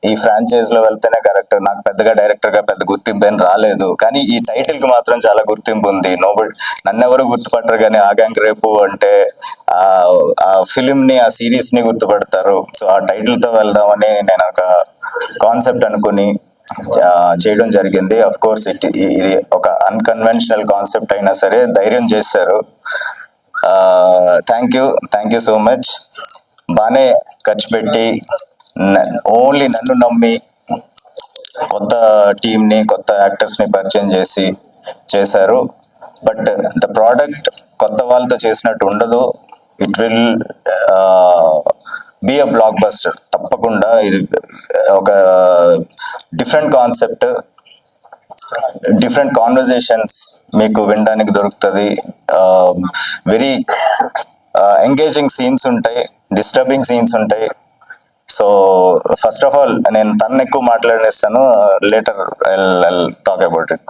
ఈ ఫ్రాంచైజ్ లో వెళ్తేనే కరెక్ట్. నాకు పెద్దగా డైరెక్టర్ గా పెద్ద గుర్తింపు ఏం రాలేదు, కానీ ఈ టైటిల్ కి మాత్రం చాలా గుర్తింపు ఉంది. నన్నెవరు గుర్తుపట్టరు, కానీ ఆగాంగ్ రేపు అంటే ఆ ఫిలిం ని, ఆ సిరీస్ ని గుర్తుపడతారు. సో ఆ టైటిల్ తో వెళ్దామని నేను ఒక కాన్సెప్ట్ అనుకుని చేయడం జరిగింది. అఫ్ కోర్స్ ఇది ఒక అన్కన్వెన్షనల్ కాన్సెప్ట్ అయినా సరే ధైర్యం చేశారు. Thank you so much. బాగానే ఖర్చు పెట్టి ఓన్లీ నన్ను నమ్మి కొత్త టీంని, కొత్త యాక్టర్స్ని పరిచయం చేశారు. బట్ ద ప్రోడక్ట్ కొత్త వాళ్ళతో చేసినట్టు ఉండదు. It will be a blockbuster తప్పకుండా. ఇది ఒక డిఫరెంట్ కాన్సెప్ట్, డిఫరెంట్ కాన్వర్జేషన్స్ మీకు వినడానికి దొరుకుతుంది. వెరీ ఎంగేజింగ్ సీన్స్ ఉంటాయి, డిస్టర్బింగ్ సీన్స్ ఉంటాయి. సో ఫస్ట్ ఆఫ్ ఆల్ నేను తను ఎక్కువ మాట్లాడేస్తాను, later I talk about it.